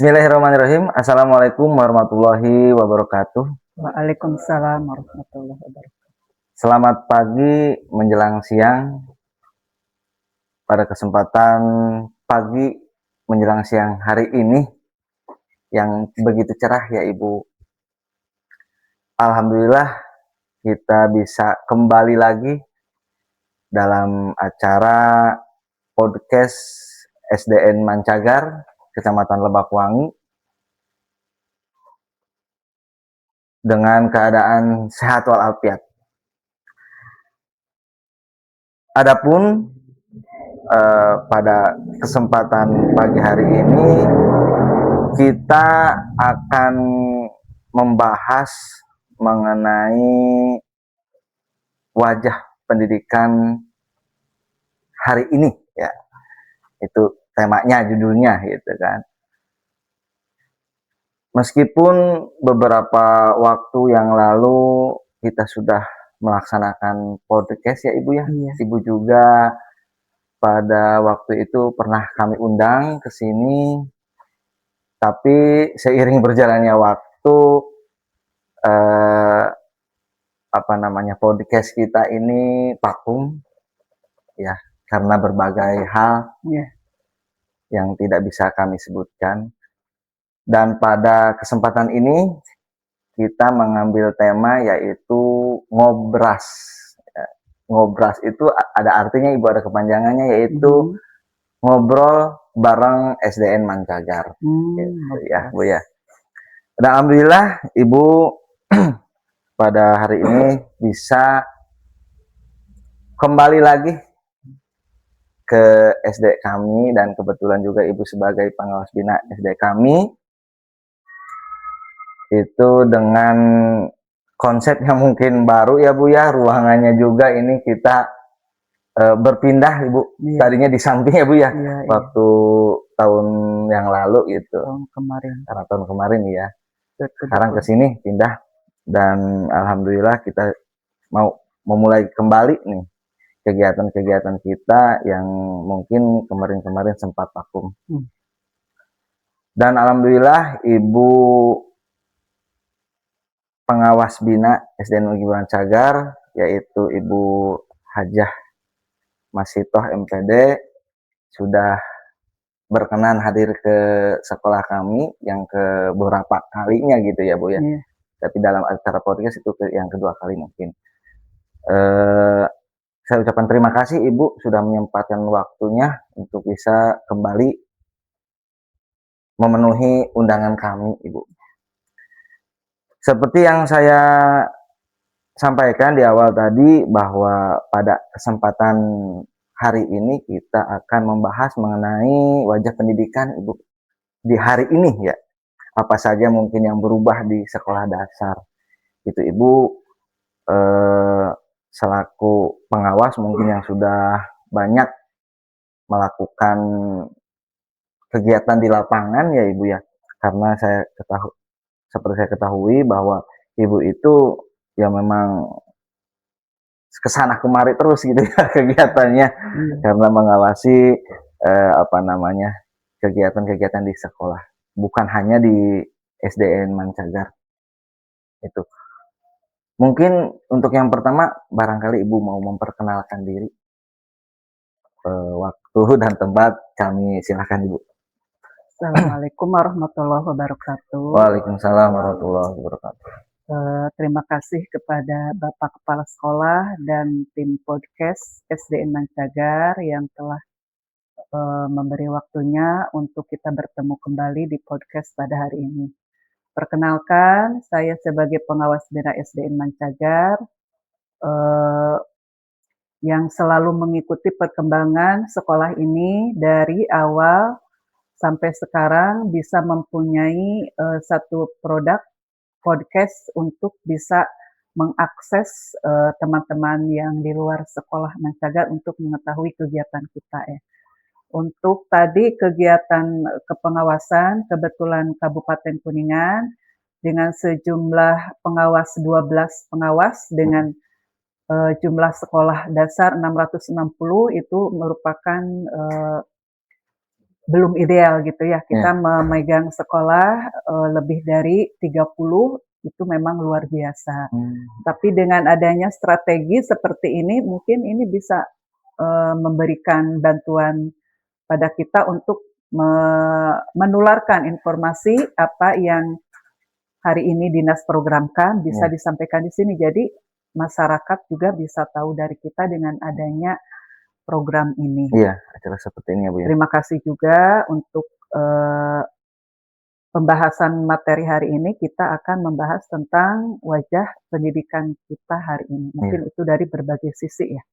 Bismillahirrahmanirrahim. Assalamualaikum warahmatullahi wabarakatuh. Waalaikumsalam warahmatullahi wabarakatuh. Selamat pagi menjelang siang. Pada kesempatan pagi menjelang siang hari ini yang begitu cerah ya Ibu. Alhamdulillah kita bisa kembali lagi dalam acara podcast SDN Mancagar, Kecamatan Lebakwangi, dengan keadaan sehat walafiat. Adapun pada kesempatan pagi hari ini kita akan membahas mengenai wajah pendidikan hari ini ya. Itu temanya, judulnya gitu kan. Meskipun beberapa waktu yang lalu kita sudah melaksanakan podcast ya Ibu ya. Iya. Ibu juga pada waktu itu pernah kami undang ke sini, tapi seiring berjalannya waktu podcast kita ini vakum ya, karena berbagai hal Iya. yang tidak bisa kami sebutkan. Dan pada kesempatan ini kita mengambil tema yaitu ngobras. Ngobras itu ada artinya Ibu, ada kepanjangannya yaitu ngobrol bareng SDN Mancagar. Gitu, ya Bu ya. Dan alhamdulillah Ibu pada hari ini bisa kembali lagi ke SD kami, dan kebetulan juga Ibu sebagai pengawas bina SD kami itu dengan konsep yang mungkin baru ya Bu ya. Ruangannya juga ini kita berpindah Ibu. Iya. Tadinya di samping ya Bu ya. Iya. Waktu tahun yang lalu gitu. Tahun kemarin. Karena tahun kemarin ya. Betul. Sekarang ke sini pindah, dan alhamdulillah kita mau memulai kembali nih kegiatan-kegiatan kita yang mungkin kemarin-kemarin sempat vakum. Dan alhamdulillah Ibu pengawas bina SDN Negeri Mancagar yaitu Ibu Hajah Masitoh MPD sudah berkenan hadir ke sekolah kami yang ke beberapa kalinya gitu ya Bu ya. Iya. Tapi dalam acara podcast itu yang kedua kali mungkin. Saya ucapkan terima kasih Ibu sudah menyempatkan waktunya untuk bisa kembali memenuhi undangan kami Ibu. Seperti yang saya sampaikan di awal tadi, bahwa pada kesempatan hari ini kita akan membahas mengenai wajah pendidikan Ibu di hari ini ya. Apa saja mungkin yang berubah di sekolah dasar. Itu Ibu selaku pengawas mungkin yang sudah banyak melakukan kegiatan di lapangan ya Ibu ya. Karena seperti saya ketahui bahwa Ibu itu ya memang kesana kemari terus gitu ya kegiatannya, karena mengawasi kegiatan-kegiatan di sekolah, bukan hanya di SDN Mancagar. Itu mungkin untuk yang pertama, barangkali Ibu mau memperkenalkan diri, waktu dan tempat kami silakan Ibu. Assalamualaikum warahmatullahi wabarakatuh. Waalaikumsalam warahmatullahi wabarakatuh. Terima kasih kepada Bapak Kepala Sekolah dan tim podcast SDN Mancagar yang telah memberi waktunya untuk kita bertemu kembali di podcast pada hari ini. Perkenalkan, saya sebagai pengawas bina SDN Mancagar yang selalu mengikuti perkembangan sekolah ini dari awal sampai sekarang bisa mempunyai satu produk podcast untuk bisa mengakses teman-teman yang di luar sekolah Mancagar untuk mengetahui kegiatan kita ya. Untuk tadi kegiatan kepengawasan, kebetulan Kabupaten Kuningan dengan sejumlah pengawas 12 pengawas dengan jumlah sekolah dasar 660 itu merupakan belum ideal gitu ya. Kita memegang sekolah lebih dari 30 itu memang luar biasa. Tapi dengan adanya strategi seperti ini, mungkin ini bisa memberikan bantuan pada kita untuk menularkan informasi apa yang hari ini dinas programkan bisa disampaikan di sini. Jadi masyarakat juga bisa tahu dari kita dengan adanya program ini. Iya, acara seperti ini ya Bu ya. Terima kasih juga untuk pembahasan materi hari ini. Kita akan membahas tentang wajah pendidikan kita hari ini. Mungkin itu dari berbagai sisi ya.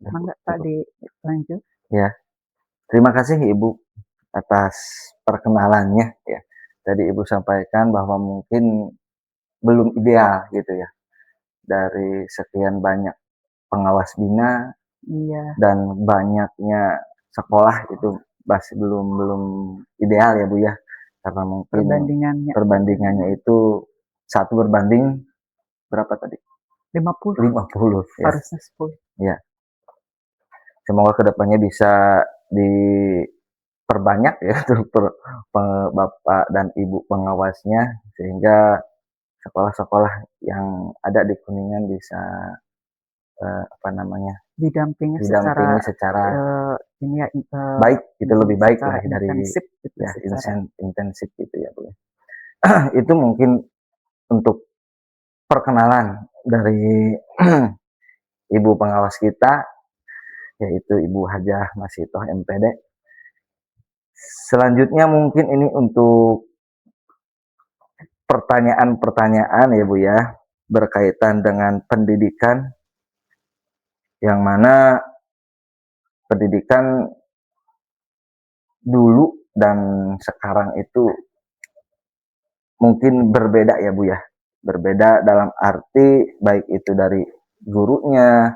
Mangga Pak dilanjut. Ya, terima kasih Ibu atas perkenalannya ya. Tadi Ibu sampaikan bahwa mungkin belum ideal gitu ya. Dari sekian banyak pengawas bina dan banyaknya sekolah itu masih belum ideal ya Bu ya. Karena mungkin perbandingannya itu 1 berbanding berapa tadi? 50 ya. Harusnya 10. Ya. Semoga kedepannya bisa diperbanyak ya Bapak dan Ibu pengawasnya, sehingga sekolah-sekolah yang ada di Kuningan bisa didampingi secara ini ya, baik gitu, lebih baik lah dari intensif gitu, ya intensif gitu ya Bu. Itu mungkin untuk perkenalan dari Ibu pengawas kita, yaitu Ibu Hajah Masitoh MPD. Selanjutnya mungkin ini untuk pertanyaan-pertanyaan ya Bu ya, berkaitan dengan pendidikan, yang mana pendidikan dulu dan sekarang itu mungkin berbeda ya Bu ya. Berbeda dalam arti baik itu dari gurunya,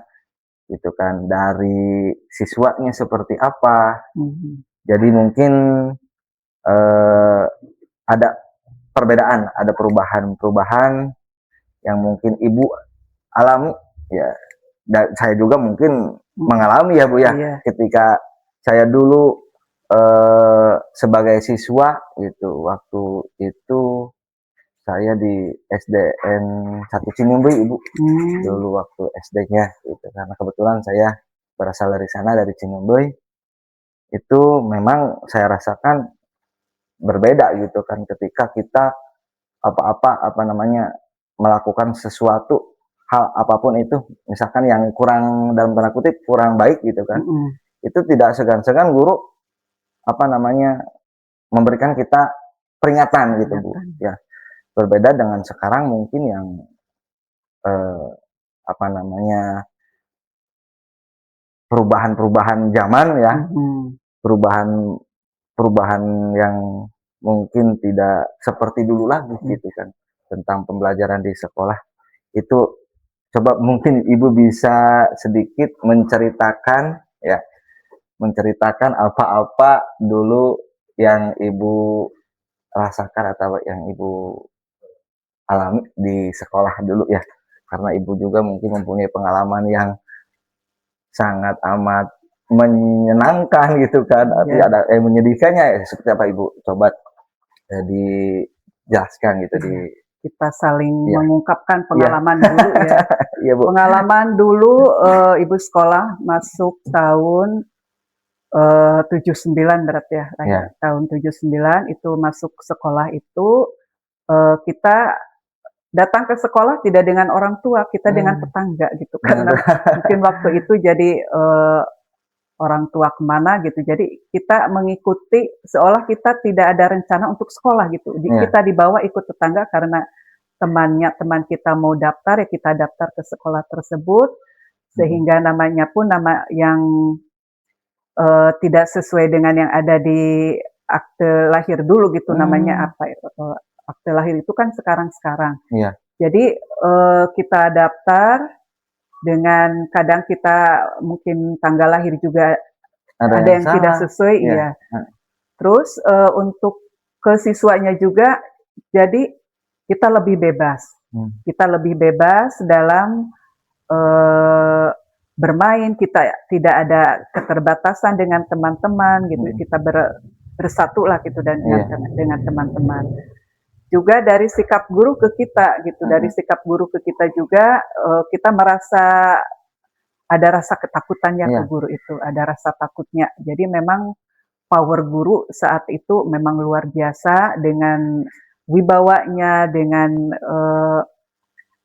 gitu kan, dari siswanya seperti apa. Jadi mungkin ada perbedaan, ada perubahan-perubahan yang mungkin Ibu alami ya, dan saya juga mungkin mengalami ya Bu ya. Ketika saya dulu sebagai siswa gitu, waktu itu saya di SDN 1 Cinimbuy Ibu, dulu waktu SD-nya gitu, karena kebetulan saya berasal dari sana, dari Cinimbuy. Itu memang saya rasakan berbeda gitu kan, ketika kita melakukan sesuatu hal apapun itu, misalkan yang kurang, dalam tanda kutip, kurang baik gitu kan, itu tidak segan-segan guru memberikan kita peringatan gitu Bu ya. Berbeda dengan sekarang mungkin yang perubahan-perubahan zaman ya, perubahan yang mungkin tidak seperti dulu lagi gitu kan, tentang pembelajaran di sekolah. Itu coba mungkin Ibu bisa sedikit menceritakan ya, menceritakan apa-apa dulu yang Ibu rasakan atau yang Ibu alami di sekolah dulu ya, karena Ibu juga mungkin mempunyai pengalaman yang sangat amat menyenangkan gitu kan, tapi ada menyedihkannya ya, seperti apa Ibu? Coba dijelaskan gitu. Kita saling mengungkapkan pengalaman dulu ya. Iya Bu. Pengalaman dulu Ibu sekolah masuk tahun 79 berarti ya, tahun 79 itu masuk sekolah itu, kita datang ke sekolah tidak dengan orang tua, kita dengan tetangga gitu kan. Mungkin waktu itu jadi orang tua kemana gitu, jadi kita mengikuti seolah kita tidak ada rencana untuk sekolah gitu. Kita dibawa ikut tetangga karena teman kita mau daftar, ya kita daftar ke sekolah tersebut, sehingga namanya pun nama yang tidak sesuai dengan yang ada di akte lahir dulu gitu, namanya apa, akte lahir itu kan sekarang-sekarang. Jadi kita daftar dengan kadang kita mungkin tanggal lahir juga ada yang tidak sesuai, Terus untuk ke siswanya juga, jadi kita lebih bebas. Kita lebih bebas dalam bermain, kita tidak ada keterbatasan dengan teman-teman gitu, kita bersatu lah gitu dan dengan teman-teman. Juga dari sikap guru ke kita gitu, dari sikap guru ke kita juga kita merasa ada rasa ketakutannya ke guru itu, ada rasa takutnya. Jadi memang power guru saat itu memang luar biasa dengan wibawanya, dengan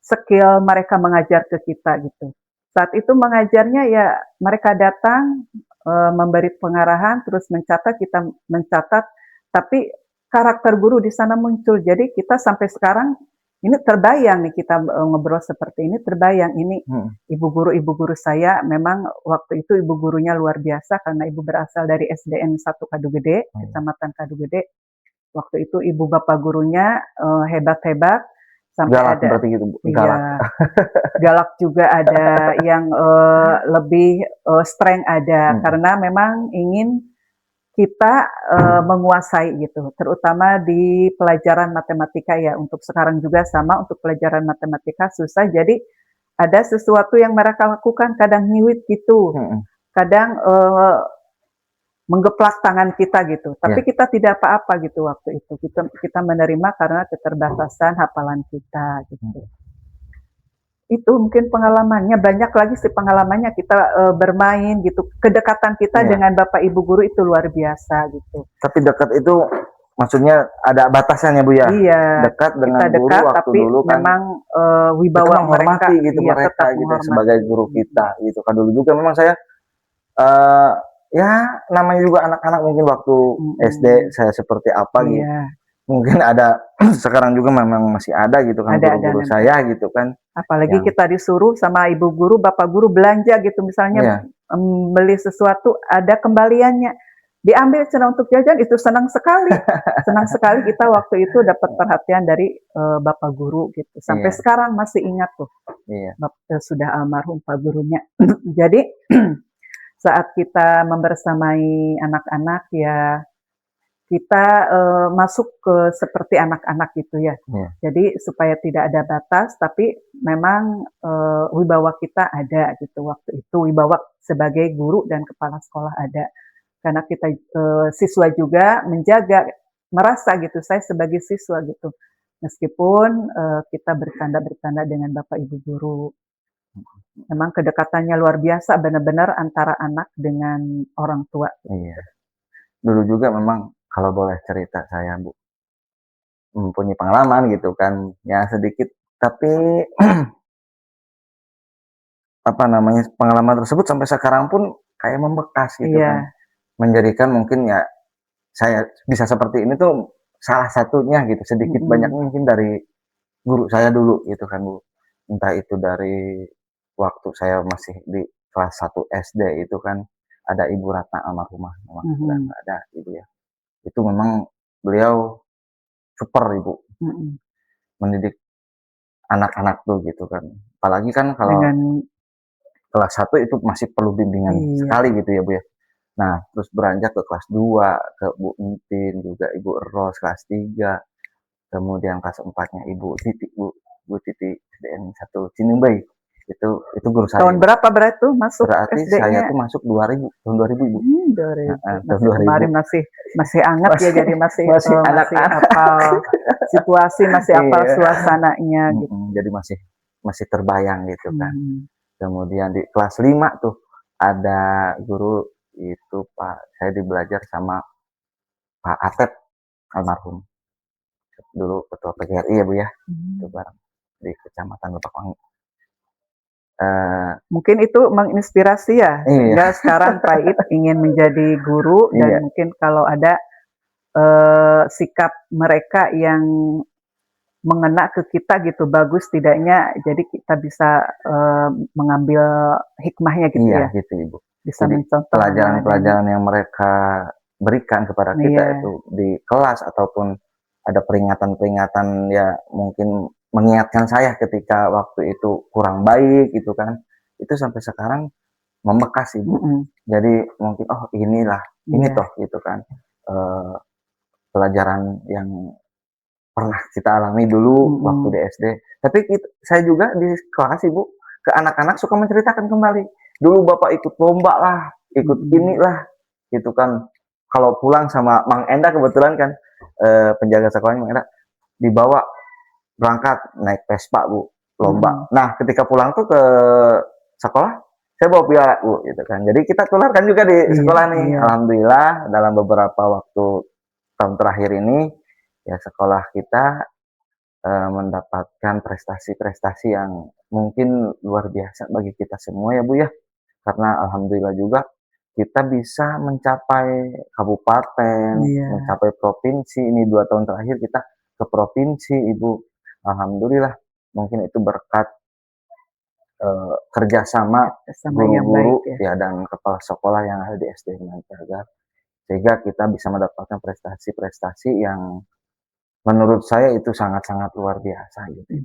skill mereka mengajar ke kita gitu. Saat itu mengajarnya ya mereka datang memberi pengarahan, terus mencatat, kita mencatat, tapi karakter guru di sana muncul. Jadi kita sampai sekarang ini terbayang nih kita ngobrol seperti ini, terbayang ini ibu guru saya memang waktu itu ibu gurunya luar biasa karena ibu berasal dari SDN 1 Kadugede, Kecamatan Kadugede. Waktu itu ibu bapak gurunya hebat-hebat sampai Galak ada berarti gitu, Bu. iya, galak juga ada yang lebih strength ada karena memang ingin kita menguasai gitu, terutama di pelajaran matematika ya. Untuk sekarang juga sama, untuk pelajaran matematika susah. Jadi ada sesuatu yang mereka lakukan kadang nyiwit gitu, kadang menggeplak tangan kita gitu. Tapi kita tidak apa-apa gitu waktu itu. Kita menerima karena keterbatasan hafalan kita gitu. Itu mungkin pengalamannya, banyak lagi sih pengalamannya kita bermain gitu. Kedekatan kita dengan Bapak Ibu guru itu luar biasa gitu. Tapi dekat itu maksudnya ada batasannya, Bu ya? Iya, Dekat dengan kita guru dekat waktu tapi dulu kan memang kita wibawa mereka menghormati gitu iya, mereka tetap gitu menghormati. sebagai guru kita gitu kan. Dulu juga memang saya ya namanya juga anak-anak mungkin waktu SD saya seperti apa gitu. Iya, Mungkin ada sekarang juga memang masih ada gitu kan ada guru-guru nempel. saya gitu kan. Apalagi Yang kita disuruh sama ibu guru, bapak guru belanja gitu misalnya beli sesuatu ada kembaliannya. Diambil cina untuk jajan itu senang sekali. Senang sekali kita waktu itu dapat perhatian dari bapak guru gitu. Sampai sekarang masih ingat tuh. Sudah almarhum pak gurunya. Jadi saat kita membersamai anak-anak ya kita masuk ke seperti anak-anak gitu ya. Jadi supaya tidak ada batas, tapi memang wibawa kita ada gitu waktu itu. Wibawa sebagai guru dan kepala sekolah ada. Karena kita siswa juga menjaga, merasa gitu, saya sebagai siswa gitu. Meskipun kita bercanda-bercanda dengan Bapak Ibu guru. Memang kedekatannya luar biasa, benar-benar antara anak dengan orang tua. Iya. Dulu juga memang kalau boleh cerita saya, Bu, mempunyai pengalaman gitu kan, ya sedikit, tapi apa namanya, pengalaman tersebut sampai sekarang pun kayak membekas gitu kan. Menjadikan mungkin ya saya bisa seperti ini tuh salah satunya gitu, sedikit banyaknya mungkin dari guru saya dulu gitu kan, Bu. Entah itu dari waktu saya masih di kelas 1 SD itu kan, ada Ibu Ratna almarhumah, memang sudah nggak ada Ibu ya. Itu memang beliau super Ibu, mendidik anak-anak tuh gitu kan. Apalagi kan kalau kelas 1 itu masih perlu bimbingan sekali gitu ya Bu ya. Nah terus beranjak ke kelas 2, ke Bu Entin, juga Ibu Ros kelas 3, kemudian kelas 4-nya Ibu Titi, Bu Titi SDN 1 Cinembay. Itu guru saya. Tahun berapa berarti tuh masuk Berarti saya SD-nya? tuh masuk 2000, tahun 2000 Ibu. 2000. Tahun Kemarin 2000. masih anget ya, jadi masih anak-anak. hafal situasi, masih hafal suasananya gitu. Jadi masih terbayang gitu kan. Kemudian di kelas 5 tuh ada guru itu saya belajar sama Pak Atep almarhum. Dulu ketua PGRI ya Bu ya. Itu bareng di Kecamatan Lepakwangi. Mungkin itu menginspirasi ya, sehingga sekarang Pak Ip ingin menjadi guru dan mungkin kalau ada sikap mereka yang mengena ke kita gitu bagus tidaknya, jadi kita bisa mengambil hikmahnya gitu ya. Iya gitu Ibu. Bisa mencontoh pelajaran-pelajaran yang mereka berikan kepada kita itu di kelas ataupun ada peringatan-peringatan ya mungkin mengingatkan saya ketika waktu itu kurang baik gitu kan, itu sampai sekarang membekas Ibu. Jadi mungkin oh inilah ini toh gitu kan pelajaran yang pernah kita alami dulu waktu di SD. Tapi saya juga di kelas Ibu ke anak-anak suka menceritakan kembali dulu Bapak ikut lomba lah, ikut inilah, gitu kan. Kalau pulang sama Mang Enda kebetulan kan, penjaga sekolahnya Mang Enda, dibawa berangkat naik Vespa Bu, lomba. Nah ketika pulang tuh ke sekolah, saya bawa piala Bu, gitu kan. Jadi kita tularkan juga di sekolah nih. Alhamdulillah dalam beberapa waktu tahun terakhir ini, ya sekolah kita mendapatkan prestasi-prestasi yang mungkin luar biasa bagi kita semua ya Bu ya. Karena alhamdulillah juga kita bisa mencapai kabupaten, mencapai provinsi. Ini 2 tahun terakhir kita ke provinsi Ibu. Alhamdulillah, mungkin itu berkat kerjasama guru-guru ya dan kepala sekolah yang ada di SD Mancagar, sehingga kita bisa mendapatkan prestasi-prestasi yang menurut saya itu sangat-sangat luar biasa gitu.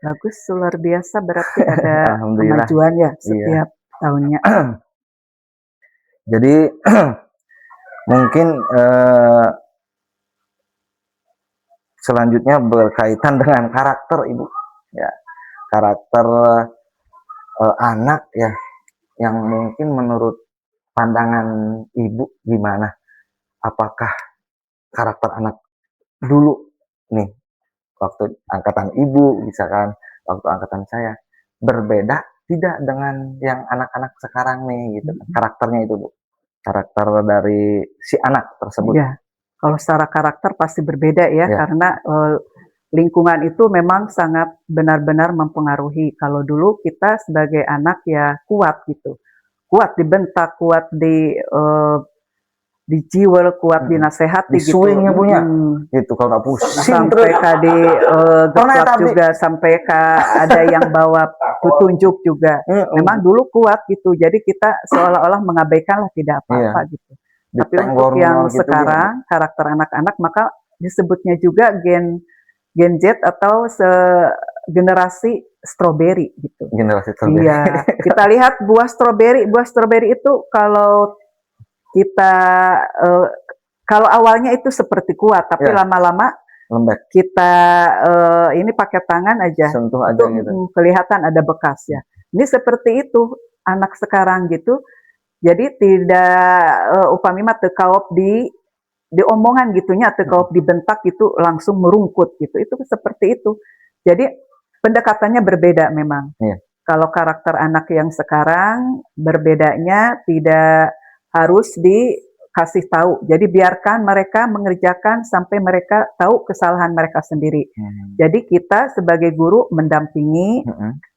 Bagus, luar biasa berarti ada kemajuan ya setiap tahunnya. Jadi mungkin selanjutnya berkaitan dengan karakter Ibu, ya karakter anak ya, yang mungkin menurut pandangan Ibu gimana? Apakah karakter anak dulu nih, waktu angkatan Ibu misalkan, waktu angkatan saya, berbeda tidak dengan yang anak-anak sekarang nih gitu, karakternya itu Bu, karakter dari si anak tersebut? Ya, kalau secara karakter pasti berbeda ya, karena lingkungan itu memang sangat benar-benar mempengaruhi. Kalau dulu kita sebagai anak ya kuat gitu, kuat dibentak, kuat dijiwel, kuat dinasehati gitu. Disuingnya punya, gitu kalau udah pusing sampai di geplak juga, sampai ada yang bawa petunjuk juga. Memang dulu kuat gitu, jadi kita seolah-olah mengabaikan lah, tidak apa-apa gitu. Tapi untuk yang sekarang karakter anak-anak, maka disebutnya juga Gen Z atau generasi stroberi gitu. Generasi stroberi. Iya, kita lihat buah stroberi itu kalau kita kalau awalnya itu seperti kuat, tapi lama-lama lembek. Kita ini pakai tangan aja, sentuh aja gitu, kelihatan ada bekas ya. Ini seperti itu anak sekarang gitu. Jadi tidak upamima tekaup di omongan gitunya, tekaup dibentak gitu langsung merungkut gitu. Itu seperti itu. Jadi pendekatannya berbeda memang. Kalau karakter anak yang sekarang berbedanya tidak harus dikasih tahu. Jadi biarkan mereka mengerjakan sampai mereka tahu kesalahan mereka sendiri. Jadi kita sebagai guru mendampingi,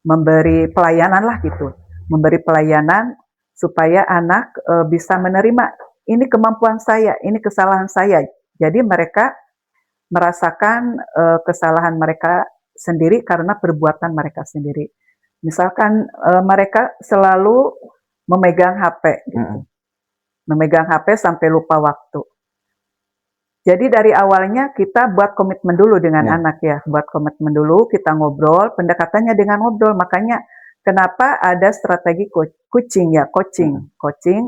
memberi pelayanan lah gitu. Memberi pelayanan supaya anak bisa menerima, ini kemampuan saya, ini kesalahan saya. Jadi mereka merasakan kesalahan mereka sendiri karena perbuatan mereka sendiri. Misalkan mereka selalu memegang HP gitu. Memegang HP sampai lupa waktu. Jadi dari awalnya kita buat komitmen dulu dengan anak ya, buat komitmen dulu, kita ngobrol, pendekatannya dengan ngobrol. Makanya kenapa ada strategi coaching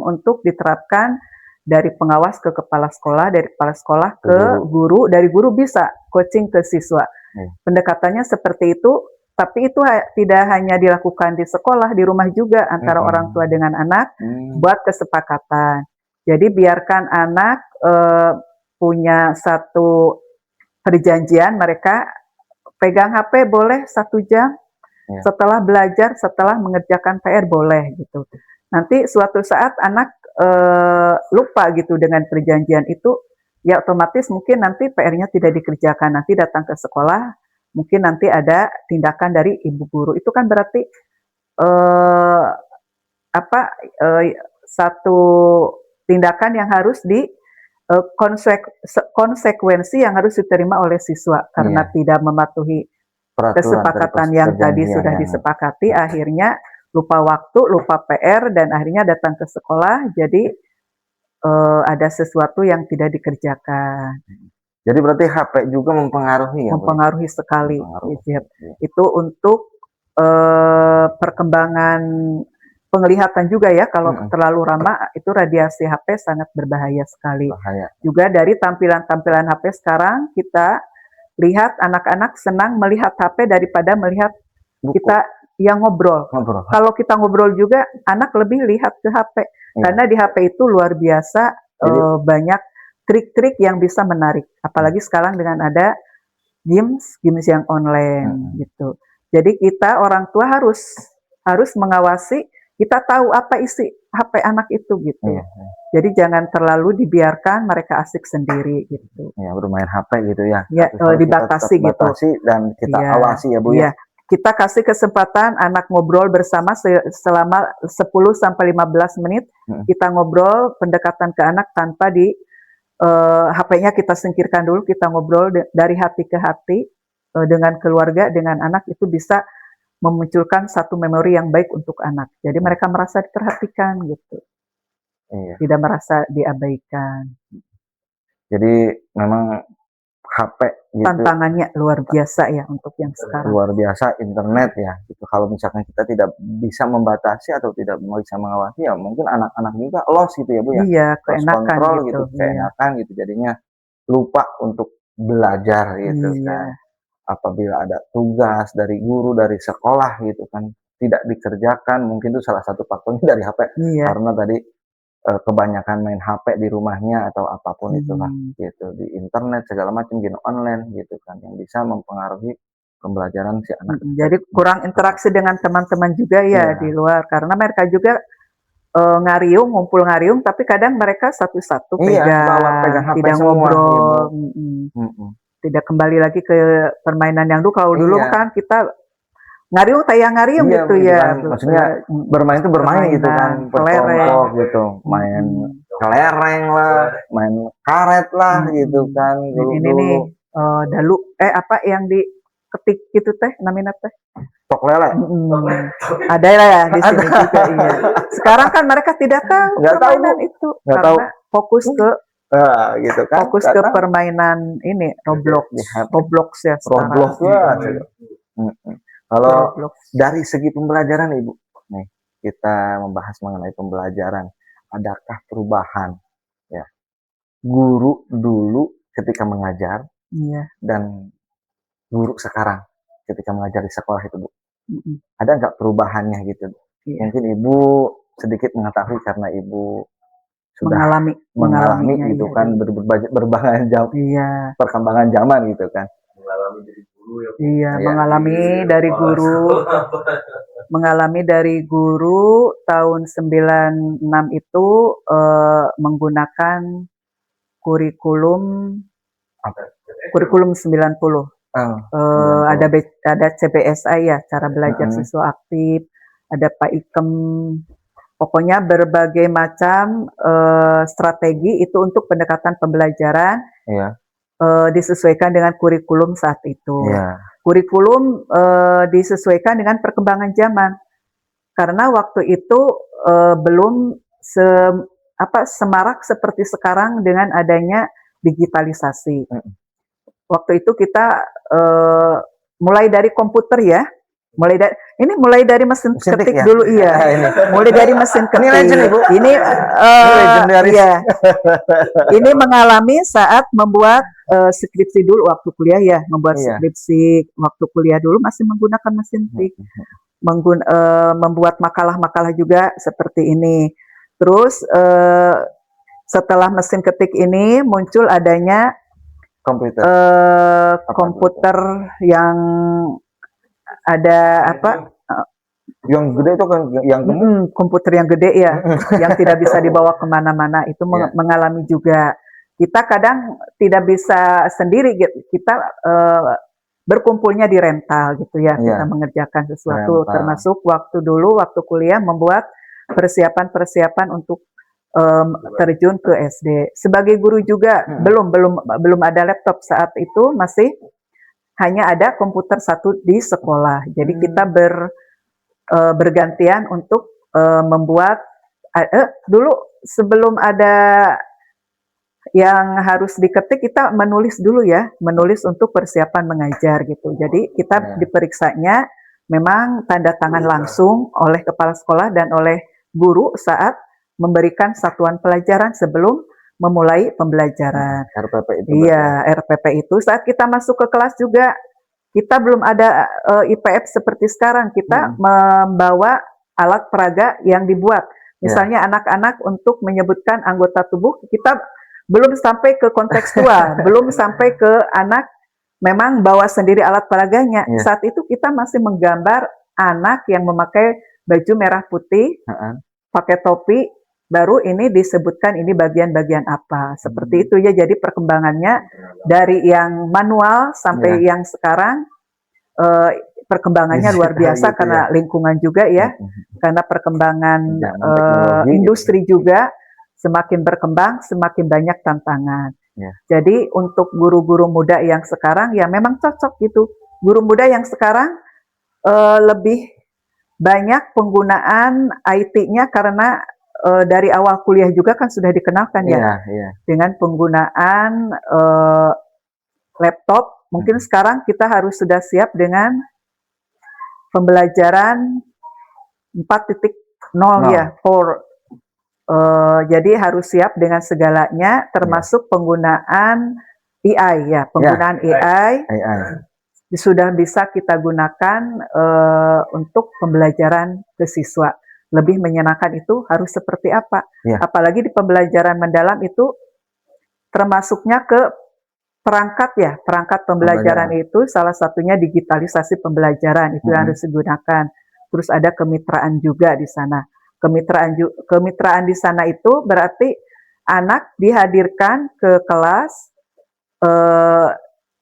untuk diterapkan dari pengawas ke kepala sekolah, dari kepala sekolah ke guru, dari guru bisa coaching ke siswa. Pendekatannya seperti itu, tapi itu tidak hanya dilakukan di sekolah, di rumah juga antara orang tua dengan anak, buat kesepakatan. Jadi biarkan anak punya satu perjanjian, mereka pegang HP boleh 1 jam, setelah belajar, setelah mengerjakan PR boleh gitu. Nanti suatu saat anak lupa gitu dengan perjanjian itu, ya otomatis mungkin nanti PR-nya tidak dikerjakan, nanti datang ke sekolah, mungkin nanti ada tindakan dari ibu guru. Itu kan berarti satu tindakan yang harus konsekuensi yang harus diterima oleh siswa karena tidak mematuhi kesepakatan yang tadi sudah disepakati, akhirnya lupa waktu, lupa PR, dan akhirnya datang ke sekolah, jadi ada sesuatu yang tidak dikerjakan. Jadi berarti HP juga mempengaruhi ya? Mempengaruhi sekali. Itu untuk perkembangan penglihatan juga ya, kalau terlalu lama itu radiasi HP sangat berbahaya sekali. Juga dari tampilan-tampilan HP sekarang kita lihat anak-anak senang melihat HP daripada melihat buku. Kita yang ngobrol. Ngobrol. Kalau kita ngobrol juga, anak lebih lihat ke HP. Karena di HP itu luar biasa banyak trik-trik yang bisa menarik. Apalagi sekarang dengan ada games yang online gitu. Jadi kita orang tua harus mengawasi, kita tahu apa isi HP anak itu gitu. Jadi jangan terlalu dibiarkan mereka asik sendiri gitu. Ya, bermain HP gitu ya. Ya, dibatasi gitu. Batasi dan kita awasi ya Bu ya. Kita kasih kesempatan anak ngobrol bersama selama 10 sampai 15 menit. Kita ngobrol pendekatan ke anak tanpa di HP-nya kita singkirkan dulu, kita ngobrol dari hati ke hati dengan keluarga, dengan anak, itu bisa memunculkan satu memori yang baik untuk anak. Jadi mereka merasa diperhatikan gitu. Tidak merasa diabaikan. Jadi memang HP gitu, tantangannya luar biasa ya untuk yang sekarang. Luar biasa internet ya. Gitu. Kalau misalkan kita tidak bisa membatasi atau tidak bisa mengawasi, ya mungkin anak-anak juga lost gitu ya Bu ya. Iya, keenakan kontrol gitu. Keenakan gitu. Jadinya lupa untuk belajar gitu kan. Apabila ada tugas dari guru, dari sekolah gitu kan, tidak dikerjakan, mungkin itu salah satu faktornya dari HP. Karena tadi kebanyakan main HP di rumahnya atau apapun itulah gitu, di internet segala macam, game online gitu kan, yang bisa mempengaruhi pembelajaran si anak. Jadi kurang interaksi dengan teman-teman juga ya di luar, karena mereka juga ngariung, ngumpul ngariung, tapi kadang mereka satu-satu pegang HP tidak semua, ngobrol, tidak kembali lagi ke permainan yang dulu. Kalau dulu kan kita ngariung gitu ya. Kan, maksudnya bermain itu bermain gitu kan, berkelompok gitu, main kelereng lah, main karet lah gitu kan. Ini nih dalu apa yang diketik gitu teh namanya teh? Tok lele. Ada lah ya di sini juga iya. Sekarang kan mereka tidak tahu permainan itu karena fokus ke gitu kan. Fokus ke permainan ini Roblox ya sekarang. Roblox ya. Kalau dari segi pembelajaran Ibu, nih kita membahas mengenai pembelajaran, adakah perubahan ya guru dulu ketika mengajar dan guru sekarang ketika mengajar di sekolah itu Bu? Ada nggak perubahannya gitu? Mungkin Ibu sedikit mengetahui karena Ibu sudah mengalami gitu kan, berbagai perkembangan zaman gitu kan. Mengalami dari guru tahun 96 itu menggunakan kurikulum 90. Ada CBSI ya, cara belajar siswa aktif, ada Pak Ikem, pokoknya berbagai macam strategi itu untuk pendekatan pembelajaran. Disesuaikan dengan kurikulum saat itu. Kurikulum disesuaikan dengan perkembangan zaman. Karena waktu itu belum semarak seperti sekarang dengan adanya digitalisasi. Waktu itu kita mulai dari komputer ya. Mulai dari mesin ketik dulu mulai dari mesin ketik. Ini ini mengalami saat membuat skripsi dulu waktu kuliah ya, membuat skripsi waktu kuliah dulu masih menggunakan mesin ketik. Membuat makalah-makalah juga seperti ini. Terus setelah mesin ketik ini muncul adanya komputer yang ada yang gede itu kan yang komputer yang gede ya, yang tidak bisa dibawa kemana-mana itu mengalami juga. Kita kadang tidak bisa sendiri, kita berkumpulnya di rental gitu ya, kita mengerjakan sesuatu, termasuk waktu kuliah membuat persiapan untuk terjun ke SD. Sebagai guru juga belum ada laptop saat itu, masih hanya ada komputer satu di sekolah. Jadi kita bergantian untuk membuat dulu sebelum ada yang harus diketik, kita menulis dulu ya, menulis untuk persiapan mengajar gitu. Jadi kita diperiksanya memang tanda tangan langsung oleh kepala sekolah dan oleh guru saat memberikan satuan pelajaran sebelum memulai pembelajaran. RPP itu. RPP itu saat kita masuk ke kelas juga kita belum ada IPF seperti sekarang. Kita membawa alat peraga yang dibuat. Misalnya anak-anak untuk menyebutkan anggota tubuh, kita belum sampai ke konteks tua, belum sampai ke anak memang bawa sendiri alat peraganya. Saat itu kita masih menggambar anak yang memakai baju merah putih, pakai topi, baru ini disebutkan ini bagian-bagian apa. Seperti itu ya, jadi perkembangannya dari yang manual sampai yang sekarang, perkembangannya luar biasa karena lingkungan juga ya, karena perkembangan industri juga semakin berkembang, semakin banyak tantangan. Jadi untuk guru-guru muda yang sekarang ya memang cocok gitu. Guru muda yang sekarang lebih banyak penggunaan IT-nya karena dari awal kuliah juga kan sudah dikenalkan ya dengan penggunaan laptop. Mungkin sekarang kita harus sudah siap dengan pembelajaran 4.0 ya, jadi harus siap dengan segalanya, termasuk penggunaan AI ya, penggunaan AI sudah bisa kita gunakan untuk pembelajaran ke siswa. Lebih menyenangkan itu harus seperti apa? Apalagi di pembelajaran mendalam itu termasuknya ke perangkat ya, perangkat pembelajaran itu salah satunya digitalisasi pembelajaran itu yang harus digunakan. Terus ada kemitraan juga di sana. Kemitraan di sana itu berarti anak dihadirkan ke kelas,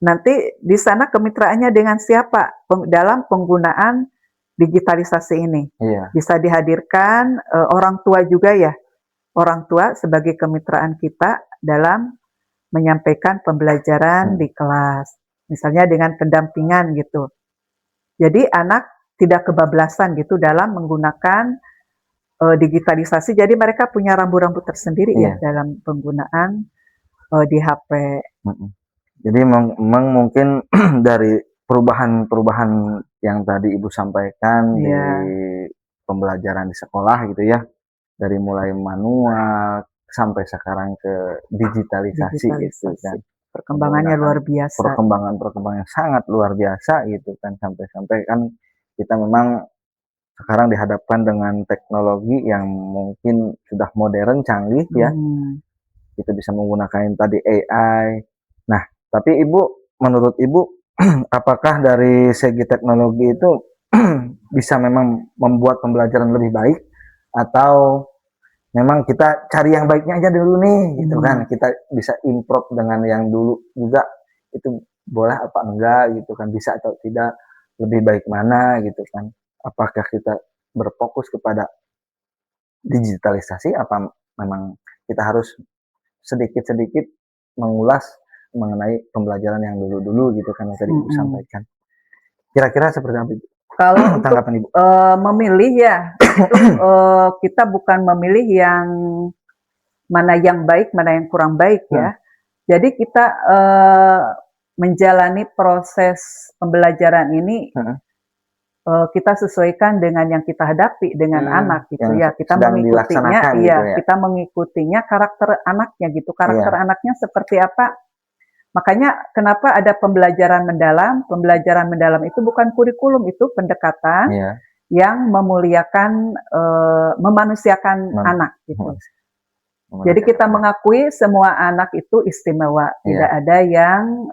nanti di sana kemitraannya dengan siapa dalam penggunaan digitalisasi ini. Bisa dihadirkan orang tua juga ya, orang tua sebagai kemitraan kita dalam menyampaikan pembelajaran di kelas, misalnya dengan pendampingan gitu. Jadi anak tidak kebablasan gitu dalam menggunakan digitalisasi, jadi mereka punya rambu-rambu tersendiri ya dalam penggunaan di HP. Jadi memang mungkin dari perubahan-perubahan yang tadi Ibu sampaikan di pembelajaran di sekolah gitu ya, dari mulai manual sampai sekarang ke digitalisasi gitu kan. Perkembangannya luar biasa. Perkembangan sangat luar biasa gitu kan, sampai-sampai kan kita memang sekarang dihadapkan dengan teknologi yang mungkin sudah modern, canggih ya. Kita bisa menggunakan tadi AI. Nah, tapi menurut Ibu, apakah dari segi teknologi itu bisa memang membuat pembelajaran lebih baik, atau memang kita cari yang baiknya aja dulu nih, gitu kan? Kita bisa improve dengan yang dulu juga, itu boleh apa enggak gitu kan? Bisa atau tidak, lebih baik mana gitu kan? Apakah kita berfokus kepada digitalisasi, apa memang kita harus sedikit-sedikit mengulas mengenai pembelajaran yang dulu-dulu gitu kan yang tadi Ibu sampaikan. Kira-kira seperti apa Ibu? Kalau tanggapan Ibu? Memilih ya, kita bukan memilih yang mana yang baik, mana yang kurang baik ya. Jadi kita menjalani proses pembelajaran ini kita sesuaikan dengan yang kita hadapi dengan anak gitu ya. Kita mengikutinya, gitu ya. Kita mengikutinya karakter anaknya gitu. Karakter anaknya seperti apa? Makanya kenapa ada pembelajaran mendalam? Pembelajaran mendalam itu bukan kurikulum, itu pendekatan yang memuliakan, memanusiakan anak gitu. Jadi kita mengakui semua anak itu istimewa. Tidak ada yang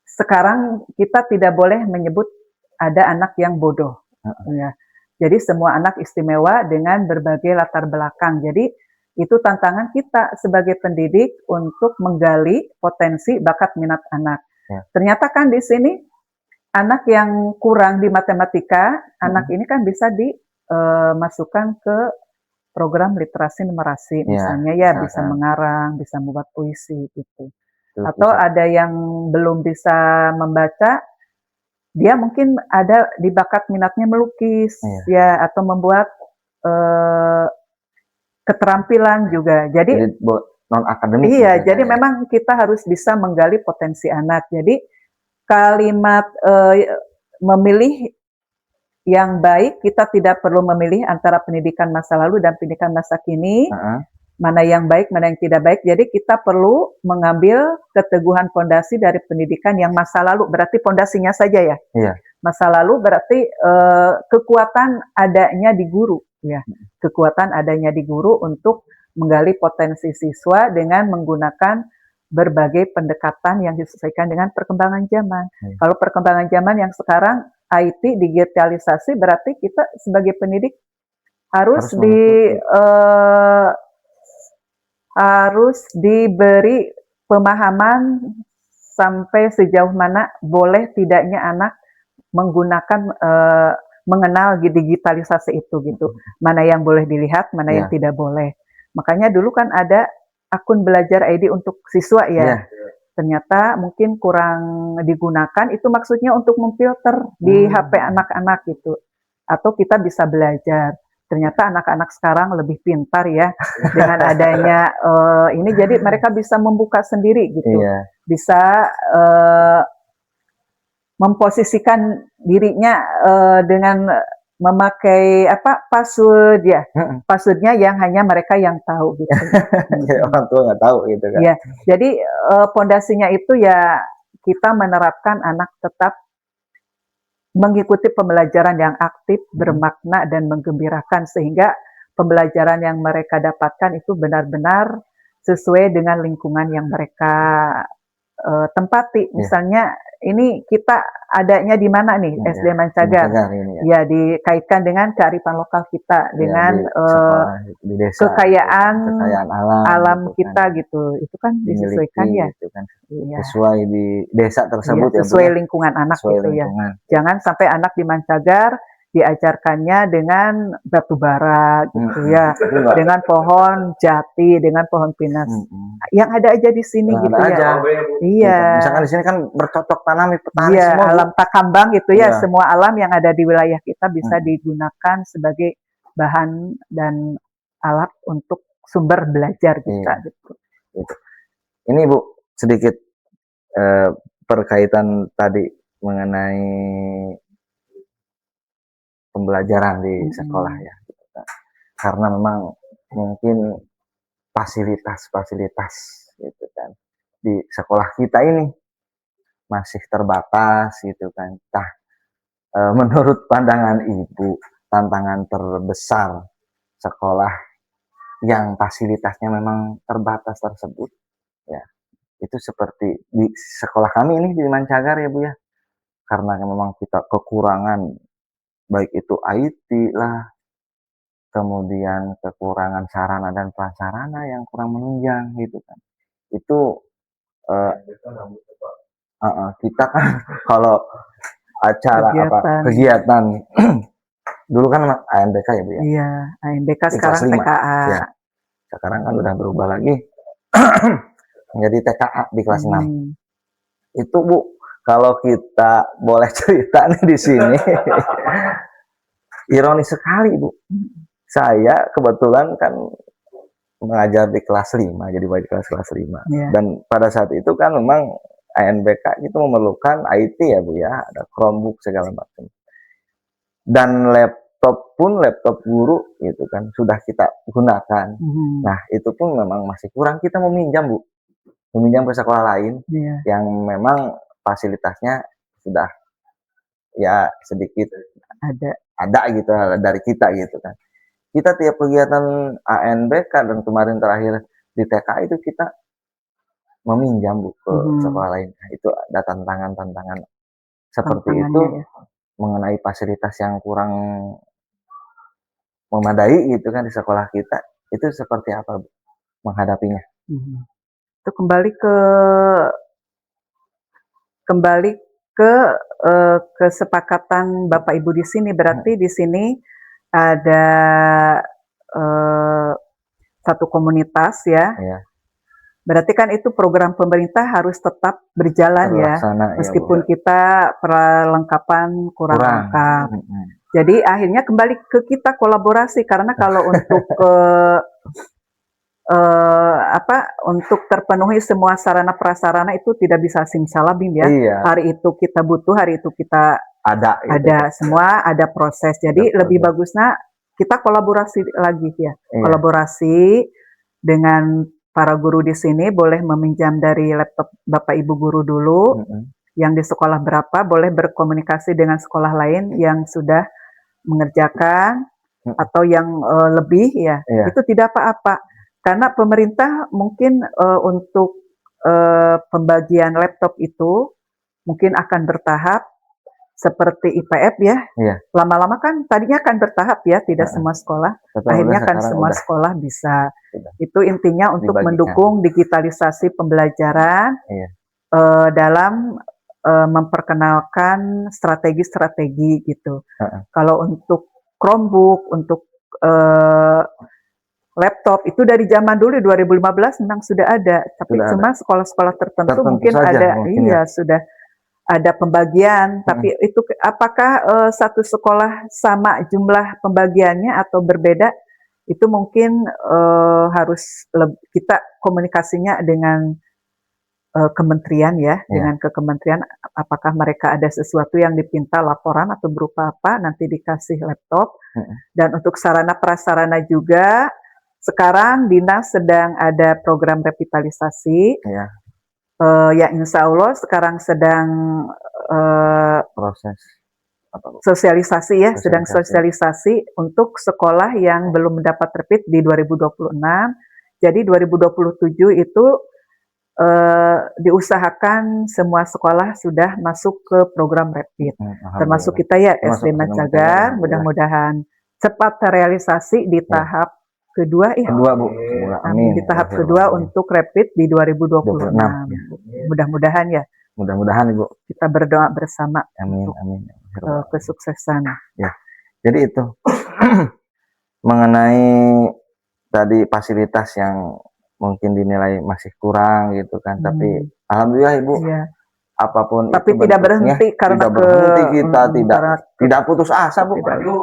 sekarang kita tidak boleh menyebut ada anak yang bodoh. Ya. Jadi semua anak istimewa dengan berbagai latar belakang. Jadi itu tantangan kita sebagai pendidik untuk menggali potensi bakat minat anak. Ternyata kan di sini anak yang kurang di matematika, anak ini kan bisa dimasukkan ke program literasi numerasi, misalnya bisa mengarang, bisa membuat puisi gitu. Atau ada yang belum bisa membaca, dia mungkin ada di bakat minatnya melukis ya, atau membuat keterampilan juga. Jadi non akademik. Iya, jadi memang kita harus bisa menggali potensi anak. Jadi kalimat memilih yang baik, kita tidak perlu memilih antara pendidikan masa lalu dan pendidikan masa kini. mana yang baik, mana yang tidak baik. Jadi kita perlu mengambil keteguhan fondasi dari pendidikan yang masa lalu, berarti fondasinya saja ya. Iya. Masa lalu berarti kekuatan adanya di guru, ya. Kekuatan adanya di guru untuk menggali potensi siswa dengan menggunakan berbagai pendekatan yang disesuaikan dengan perkembangan zaman. Kalau perkembangan zaman yang sekarang IT, digitalisasi, berarti kita sebagai pendidik harus harus diberi pemahaman sampai sejauh mana boleh tidaknya anak menggunakan mengenal digitalisasi itu gitu. Mana yang boleh dilihat, mana yang tidak boleh. Makanya dulu kan ada akun belajar ID untuk siswa ya. Ternyata mungkin kurang digunakan, itu maksudnya untuk memfilter di HP anak-anak gitu. Atau kita bisa belajar. Ternyata anak-anak sekarang lebih pintar ya dengan adanya ini, jadi mereka bisa membuka sendiri gitu. Bisa memposisikan dirinya dengan memakai password ya, passwordnya yang hanya mereka yang tahu gitu. Orang tua nggak tahu gitu kan. Ya, jadi pondasinya itu ya kita menerapkan anak tetap mengikuti pembelajaran yang aktif, bermakna dan menggembirakan, sehingga pembelajaran yang mereka dapatkan itu benar-benar sesuai dengan lingkungan yang mereka tempati. Misalnya ini kita adanya di mana nih, SD Mancagar. Ya, dikaitkan dengan kearifan lokal kita, dengan di desa, kekayaan alam gitu kita kan. gitu. Itu kan disesuaikan ya. Gitu kan. Sesuai di desa tersebut ya. Sesuai lingkungan anak gitu ya. Jangan sampai anak di Mancagar diajarkannya dengan batu bara gitu ya, dengan pohon jati, dengan pohon pinus. Yang ada aja di sini gitu ya. Iya. Misalkan di sini kan bercocok tanam petani semua. Alam takambang gitu ya. Iya. Semua alam yang ada di wilayah kita bisa digunakan sebagai bahan dan alat untuk sumber belajar kita gitu. Ini Bu, sedikit perkaitan tadi mengenai pembelajaran di sekolah ya, karena memang mungkin fasilitas gitu kan di sekolah kita ini masih terbatas gitu kan. Menurut pandangan Ibu, tantangan terbesar sekolah yang fasilitasnya memang terbatas tersebut ya, itu seperti di sekolah kami ini di Mancagar ya Bu ya, karena memang kita kekurangan baik itu IT lah, kemudian kekurangan sarana dan prasarana yang kurang menunjang gitu kan. Itu kita kan kalau acara kegiatan dulu kan ANBK ya Bu ya. Iya, ANBK sekarang TKA. Ya. Sekarang kan udah berubah lagi menjadi TKA di kelas 6. Itu Bu, kalau kita boleh cerita nih di sini, ironis sekali Bu. Saya kebetulan kan mengajar di kelas 5, jadi di kelas 5. Dan pada saat itu kan memang ANBK itu memerlukan IT ya Bu ya, ada Chromebook segala macam. Dan laptop pun laptop guru gitu kan sudah kita gunakan. Nah, itu pun memang masih kurang, kita meminjam Bu. Meminjam ke sekolah lain yang memang fasilitasnya sudah ya sedikit ada gitu dari kita gitu kan. Kita tiap kegiatan ANBK dan kemarin terakhir di TK itu kita meminjam Bu ke sekolah lain. Nah, itu ada tantangan seperti itu mengenai fasilitas yang kurang memadai gitu kan di sekolah kita. Itu seperti apa Bu menghadapinya? Itu kembali ke kesepakatan Bapak Ibu di sini. Berarti di sini ada satu komunitas ya. Berarti kan itu program pemerintah harus tetap berjalan ya, meskipun kita perlengkapan kurang lengkap. Jadi akhirnya kembali ke kita kolaborasi, karena kalau untuk untuk terpenuhi semua sarana prasarana itu tidak bisa simsalabim ya. Hari itu kita butuh, hari itu kita ada semua ada proses. Jadi lebih bagusnya kita kolaborasi lagi ya, kolaborasi dengan para guru di sini boleh meminjam dari laptop Bapak Ibu guru dulu, yang di sekolah berapa boleh berkomunikasi dengan sekolah lain yang sudah mengerjakan atau yang lebih ya, Iya. itu tidak apa-apa. Karena pemerintah mungkin untuk pembagian laptop itu mungkin akan bertahap seperti IPF ya. Iya. Lama-lama kan tadinya akan bertahap ya, tidak semua sekolah. Tapi Akhirnya kan sekarang semua udah sekolah bisa. Sudah. Itu intinya untuk Dibagikan. mendukung digitalisasi pembelajaran Iya. dalam memperkenalkan strategi-strategi gitu. Kalau untuk Chromebook, untuk laptop itu dari zaman dulu 2015 memang sudah ada, tapi Sudah cuma sekolah-sekolah tertentu mungkin saja ada, mungkin iya sudah ada pembagian, tapi itu apakah satu sekolah sama jumlah pembagiannya atau berbeda? Itu mungkin harus kita komunikasinya dengan kementerian ya, dengan ke kementerian apakah mereka ada sesuatu yang dipinta laporan atau berupa apa, nanti dikasih laptop. Dan untuk sarana prasarana juga, sekarang dinas sedang ada program revitalisasi. Iya. Ya insya Allah sekarang sedang Proses sosialisasi ya, sedang sosialisasi untuk sekolah yang belum mendapat rapid di 2026. Jadi 2027 itu diusahakan semua sekolah sudah masuk ke program rapid. Termasuk kita ya SD Mancagar, mudah-mudahan cepat terrealisasi di tahap kedua ya. Kedua, Bu. Amin. Di tahap kedua untuk rapid di 2026. Mudah-mudahan ya. Mudah-mudahan Ibu. Kita berdoa bersama. Amin, untuk amin. Kesuksesan. Ya. Jadi itu mengenai tadi fasilitas yang mungkin dinilai masih kurang gitu kan, tapi alhamdulillah Ibu. Iya. Apapun tapi itu tidak berhenti karena tidak berhenti kita tidak putus asa Bu. Maju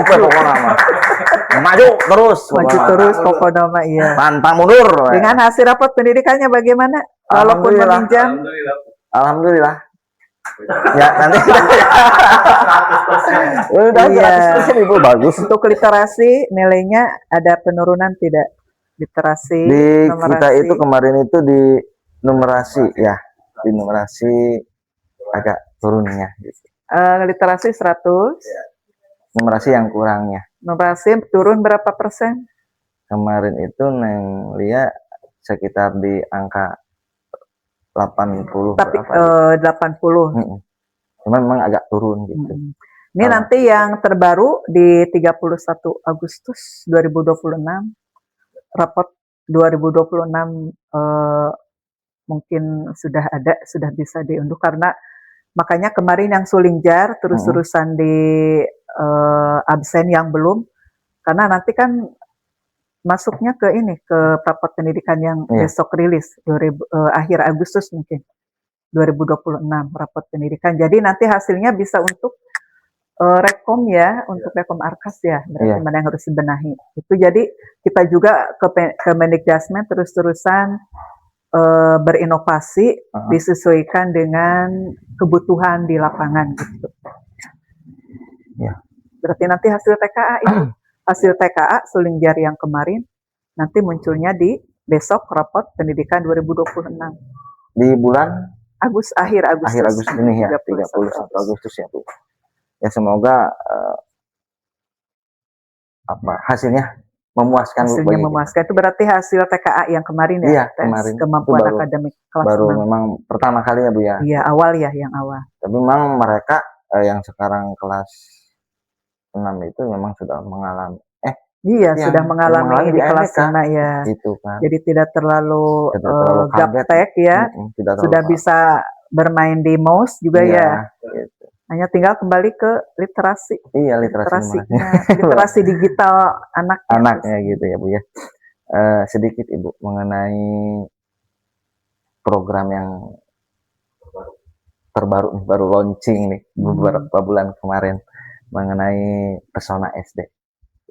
pokoknya maju terus pokoknya mah iya. Pantang mundur. Dengan hasil rapot pendidikannya bagaimana? Walaupun meminjam. Alhamdulillah. Ya nanti udah 100% Ibu bagus. Untuk literasi nilainya ada penurunan tidak? Literasi di kita itu kemarin itu di numerasi ya, di numerasi agak turunnya gitu. Literasi 100, numerasi yang kurangnya. Numerasi turun berapa persen? Kemarin itu Neng Lia sekitar di angka 80 tapi berapa, 80. Cuman memang agak turun gitu. Ini nanti yang terbaru di 31 Agustus 2026, rapot 2026 mungkin sudah ada, sudah bisa diunduh karena makanya kemarin yang Sulingjar terus-terusan di absen yang belum, karena nanti kan masuknya ke ini, ke rapot pendidikan yang besok rilis, akhir Agustus mungkin, 2026 rapot pendidikan. Jadi nanti hasilnya bisa untuk rekom ya, untuk rekom Arkas ya, berarti mana yang harus dibenahi. Itu jadi kita juga ke Mendikdasmen terus-terusan berinovasi, disesuaikan dengan kebutuhan di lapangan gitu. Ya. Berarti nanti hasil TKA itu, hasil TKA Sulingjar yang kemarin, nanti munculnya di besok rapot pendidikan 2026. Di bulan? Akhir Agustus. Akhir Agustus ini ya, 31 Agustus ya Bu. Ya semoga hasilnya memuaskan. Hasilnya memuaskan itu berarti hasil TKA yang kemarin ya? Iya, kemarin. Kemampuan akademik kelas 6. Baru memang pertama kali ya Bu ya? Iya, awal ya, yang awal. Tapi memang mereka yang sekarang kelas 6 itu memang sudah mengalami iya, sudah mengalami di kelas 5 ya. Gitu kan. Jadi tidak terlalu gaptek ya. Sudah bisa bermain di mouse juga ya. Gitu. Hanya tinggal kembali ke literasi. Iya, literasinya. Literasi digital anaknya gitu ya Bu ya. Sedikit Ibu mengenai program yang terbaru nih, baru launching nih beberapa bulan kemarin mengenai Pesona SD.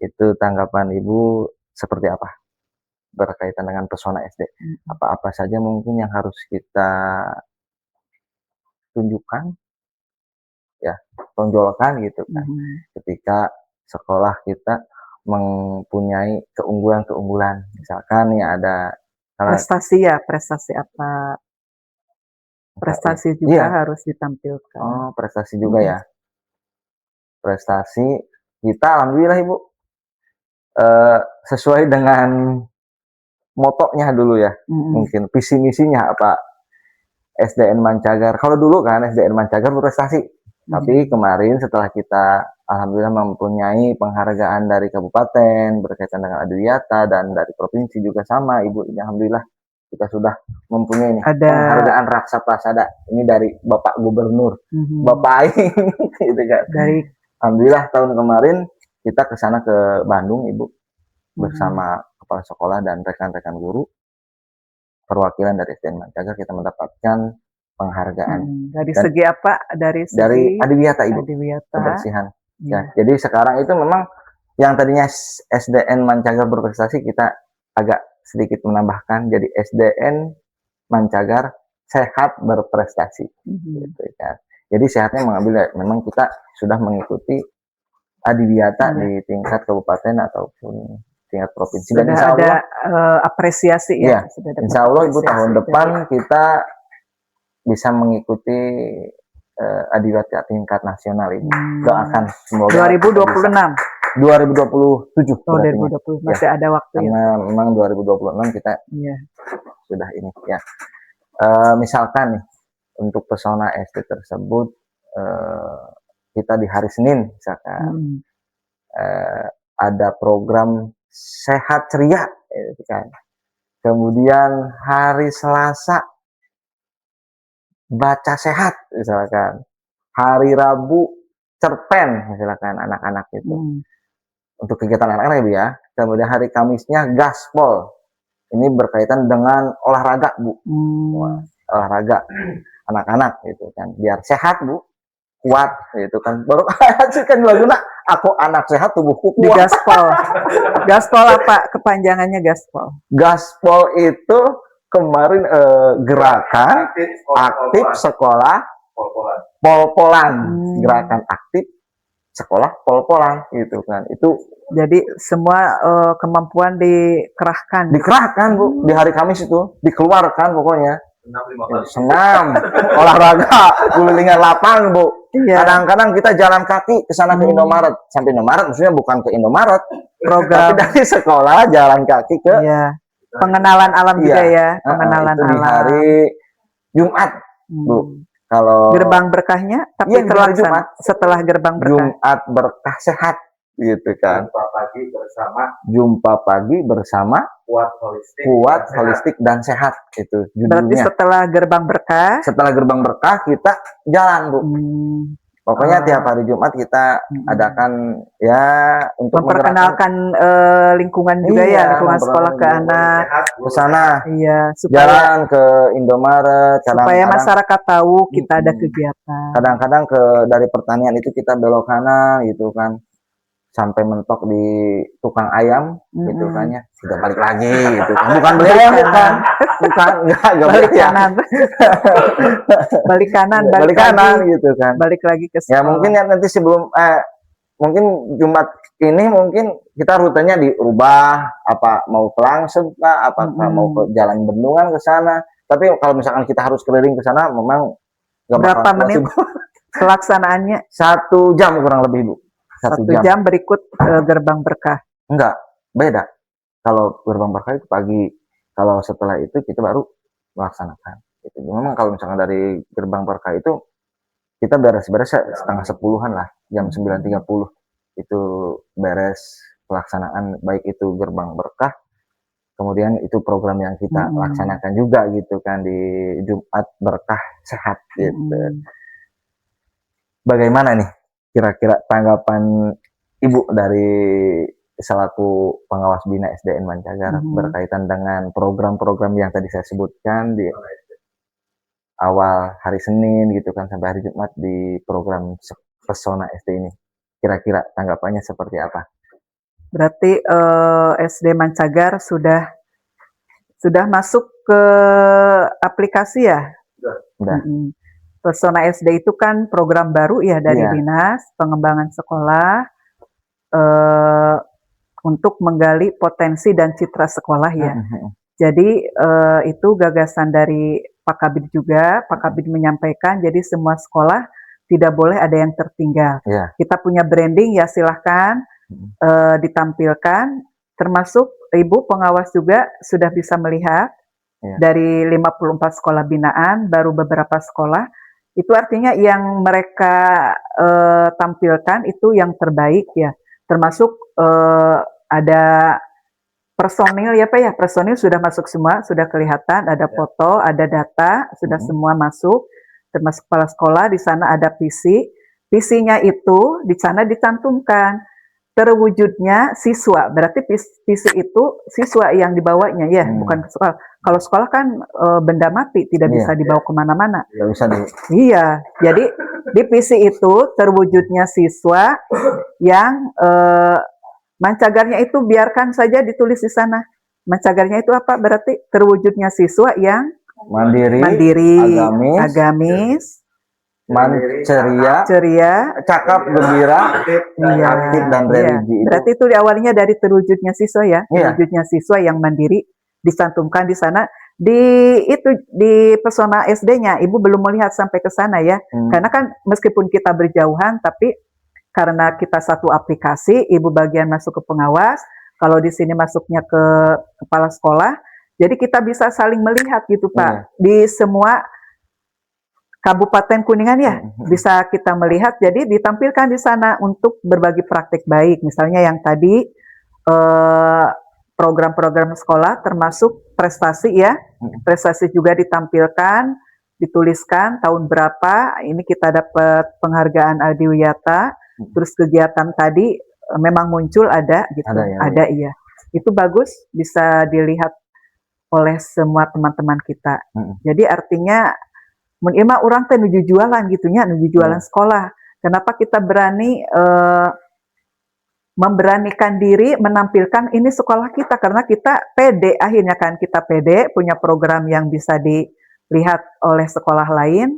Itu tanggapan Ibu seperti apa berkaitan dengan Pesona SD? Apa-apa saja mungkin yang harus kita tunjukkan ya, tonjolkan gitu kan, ketika sekolah kita mempunyai keunggulan-keunggulan. Misalkan ya ada Prestasi apa? Prestasi juga iya. harus ditampilkan. Oh, prestasi juga ya. Prestasi kita alhamdulillah Ibu sesuai dengan motonya dulu ya. Mungkin visi misinya apa SDN Mancagar. Kalau dulu kan SDN Mancagar berprestasi. Tapi kemarin setelah kita alhamdulillah mempunyai penghargaan dari kabupaten berkaitan dengan Adiwiyata dan dari provinsi juga sama Ibu. Alhamdulillah kita sudah mempunyai nih penghargaan Raksa Prasada. Ini dari Bapak Gubernur, Bapak Aing gitu kan. Dari alhamdulillah tahun kemarin kita ke sana ke Bandung Ibu bersama kepala sekolah dan rekan-rekan guru. Perwakilan dari SDN Mancagar kita mendapatkan penghargaan. Dari segi apa? Dari Adiwiyata Ibu. Adiwiyata. Kebersihan. Ya, jadi sekarang itu memang yang tadinya SDN Mancagar berprestasi kita agak sedikit menambahkan jadi SDN Mancagar sehat berprestasi. Gitu kan. Jadi sehatnya mengambil memang kita sudah mengikuti Adiwiyata di tingkat kabupaten ataupun tingkat provinsi. Sudah dan insya Allah, ada apresiasi ya. Sudah insya Allah Ibu tahun depan kita bisa mengikuti Adiwiyata tingkat nasional Ibu. Doakan semoga 2026. 2027. Oh, 2020 masih ada waktu karena memang 2026 kita sudah ini ya. Misalkan nih untuk pesona SD tersebut kita di hari Senin misalkan ada program sehat ceria gitu kan. Kemudian hari Selasa baca sehat misalkan. Hari Rabu cerpen misalkan anak-anak itu. Untuk kegiatan anak-anak Ibu ya. Kemudian hari Kamisnya gaspol. Ini berkaitan dengan olahraga Bu. Olahraga anak-anak gitu kan. Biar sehat Bu. Kuat gitu kan. Baru kan laguna aku anak sehat tubuhku kuat. Di gaspol. Gaspol apa kepanjangannya gaspol? Gaspol itu kemarin gerakan aktif sekolah pol-polan. Gerakan aktif sekolah pol-polan gitu kan. Itu jadi semua kemampuan dikerahkan Bu di hari Kamis itu dikeluarkan pokoknya. Senam, olahraga, kelilingan lapang Bu. Kadang-kadang kita jalan kaki ke sana ke Indomaret. Sampai Indomaret maksudnya bukan ke Indomaret. Program tapi dari sekolah jalan kaki ke pengenalan alam juga ya. Pengenalan itu alam. Di hari Jumat Bu. Kalau gerbang berkahnya tapi terlaksana setelah gerbang berkah. Jumat berkah sehat gitu kan. Jumpa pagi bersama kuat holistik dan sehat itu judulnya. Berarti setelah gerbang berkah? Setelah gerbang berkah kita jalan Bu. Pokoknya tiap hari Jumat kita adakan ya untuk memperkenalkan lingkungan juga ya, lingkungan sekolah ke anak ke sana. Iya, supaya jalan ke Indomaret. Supaya masyarakat tahu kita ada kegiatan. Kadang-kadang dari pertanian itu kita belok kanan gitu kan. Sampai mentok di tukang ayam gitu kan ya. Sudah balik lagi gitu kan. Bukan beli ayam bukan enggak balik kanan. balik kanan gitu kan. Balik lagi ke sekolah. Ya mungkin ya nanti sebelum mungkin Jumat ini mungkin kita rutenya dirubah, apa mau ke Langsep kah, apakah mau ke Jalan Bendungan ke sana. Tapi kalau misalkan kita harus keliling ke sana memang berapa menit pelaksanaannya? 1 jam kurang lebih Bu. 1 jam berikut gerbang berkah. Enggak, beda. Kalau gerbang berkah itu pagi, kalau setelah itu kita baru melaksanakan. Itu memang kalau misalkan dari gerbang berkah itu kita beres-beres setengah 10-an lah, jam 9.30 itu beres pelaksanaan baik itu gerbang berkah. Kemudian itu program yang kita laksanakan juga gitu kan di Jumat berkah sehat gitu. Bagaimana nih kira-kira tanggapan Ibu dari selaku pengawas Bina SDN Mancagar berkaitan dengan program-program yang tadi saya sebutkan di awal hari Senin gitu kan sampai hari Jumat di program Pesona SD ini. Kira-kira tanggapannya seperti apa? Berarti SD Mancagar sudah masuk ke aplikasi ya? Sudah. Pesona SD itu kan program baru ya dari Dinas Pengembangan Sekolah. untuk menggali potensi dan citra sekolah ya. Jadi itu gagasan dari Pak Kabid juga. Pak Kabid menyampaikan, jadi semua sekolah tidak boleh ada yang tertinggal. Ya. Kita punya branding ya, silahkan ditampilkan. Termasuk Ibu pengawas juga sudah bisa melihat dari 54 sekolah binaan, baru beberapa sekolah. Itu artinya yang mereka tampilkan itu yang terbaik ya. Termasuk ada personil ya Pak ya, personil sudah masuk semua, sudah kelihatan, ada foto, ada data, sudah semua masuk, termasuk kepala sekolah, di sana ada visi. Visinya itu di sana dicantumkan terwujudnya siswa, berarti visi itu siswa yang dibawanya ya, bukan sekolah. Kalau sekolah kan benda mati, tidak bisa dibawa kemana-mana. Tidak bisa Iya, jadi di visi itu terwujudnya siswa yang mancagarnya itu biarkan saja ditulis di sana. Mancagarnya itu apa? Berarti terwujudnya siswa yang mandiri, agamis, ceria, cakap, gembira, aktif dan religi. Berarti itu awalnya dari terwujudnya siswa ya, terwujudnya siswa yang mandiri dicantumkan di sana. Di pesona SD-nya, Ibu belum melihat sampai ke sana ya, karena kan meskipun kita berjauhan, tapi karena kita satu aplikasi, Ibu bagian masuk ke pengawas, kalau di sini masuknya ke kepala sekolah, jadi kita bisa saling melihat gitu Pak, di semua Kabupaten Kuningan ya, bisa kita melihat, jadi ditampilkan di sana untuk berbagi praktik baik, misalnya yang tadi program-program sekolah termasuk prestasi ya, prestasi juga ditampilkan, dituliskan tahun berapa, ini kita dapat penghargaan Adiwiyata, terus kegiatan tadi memang muncul ada gitu, ada iya. Itu bagus, bisa dilihat oleh semua teman-teman kita. Jadi artinya menimah orang teh nuju jualan gitunya, nuju jualan sekolah. Kenapa kita berani memberanikan diri menampilkan ini sekolah kita, karena kita pede, akhirnya kan kita pede punya program yang bisa dilihat oleh sekolah lain.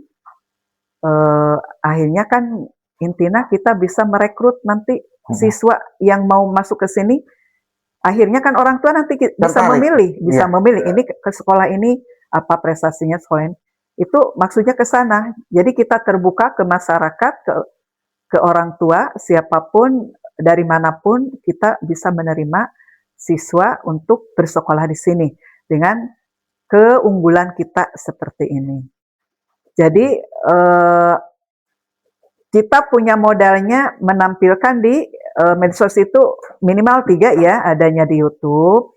Akhirnya kan intinya kita bisa merekrut nanti siswa yang mau masuk ke sini. Akhirnya kan orang tua nanti bisa memilih, memilih ini ke sekolah ini apa prestasinya sekolah ini. Itu maksudnya ke sana. Jadi kita terbuka ke masyarakat, ke orang tua, siapapun dari manapun kita bisa menerima siswa untuk bersekolah di sini dengan keunggulan kita seperti ini. Jadi kita punya modalnya menampilkan di medsos itu minimal 3 ya, adanya di YouTube,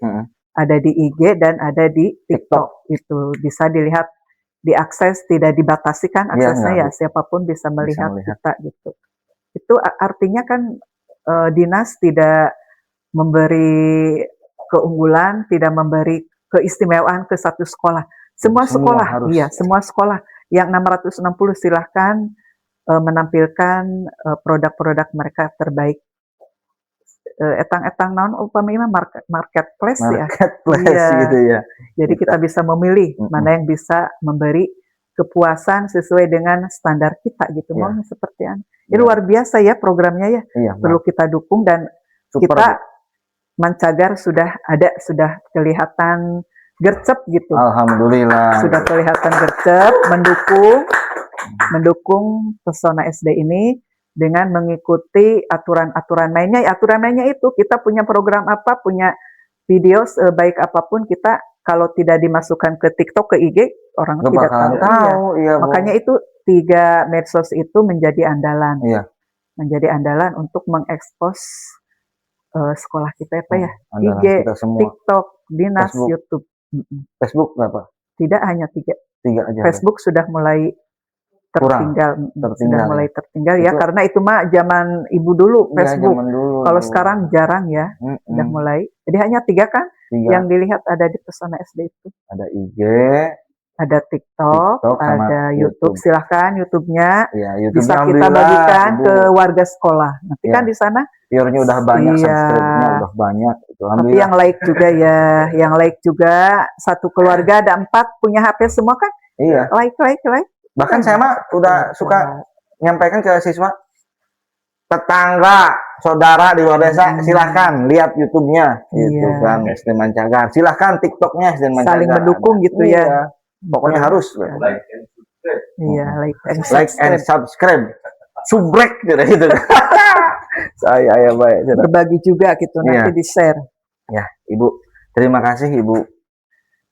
ada di IG dan ada di TikTok. Itu bisa dilihat, diakses, tidak dibatasi kan aksesnya ya, siapapun bisa melihat kita gitu. Itu artinya kan dinas tidak memberi keunggulan, tidak memberi keistimewaan ke satu sekolah. Semua sekolah, iya, semua sekolah yang 660 silahkan menampilkan produk-produk mereka terbaik. Etang-etang naon upami marketplace ya. Gitu ya. Jadi kita bisa memilih mana yang bisa memberi kepuasan sesuai dengan standar kita gitu. Maunya seperti apa. Ini luar biasa ya programnya ya. Perlu kita dukung dan kita Mancagar sudah ada, sudah kelihatan gercep gitu. Alhamdulillah. Sudah kelihatan gercep mendukung pesona SD ini dengan mengikuti aturan-aturan mainnya. Aturan mainnya itu kita punya program apa, punya video sebaik apapun, kita kalau tidak dimasukkan ke TikTok, ke IG, orang tidak tahu. Iya, makanya itu 3 medsos itu menjadi andalan. Iya. Menjadi andalan untuk mengekspos sekolah kita apa ya? IG, TikTok, dinas, Facebook. YouTube. Facebook berapa? Tidak hanya 3 aja. Facebook sudah mulai tertinggal. Sudah mulai tertinggal ya, karena itu mah zaman Ibu dulu Facebook. Kalau sekarang jarang ya, sudah mulai. Jadi hanya 3 kan yang dilihat ada di pesona SD itu. Ada IG, ada TikTok, ada YouTube. Silahkan YouTube-nya bisa kita bagikan ke warga sekolah. Nanti kan di sana viewernya udah banyak, subscribe-nya udah banyak. Tapi yang like juga ya, yang like juga satu keluarga ada 4 punya HP semua kan? Iya. Like. Bahkan saya mah udah suka nyampaikan ke siswa, tetangga, saudara di luar desa, silahkan lihat YouTube-nya, gitu Iya. kan, SD Mancagar. Silahkan TikTok-nya SD Mancagar. Saling mendukung gitu ya. Iya, pokoknya harus. Iya, like and Like and subscribe. subscribe, gitu. Saya baik. Berbagi juga gitu, nanti Iya. di-share. Ya, Ibu, terima kasih Ibu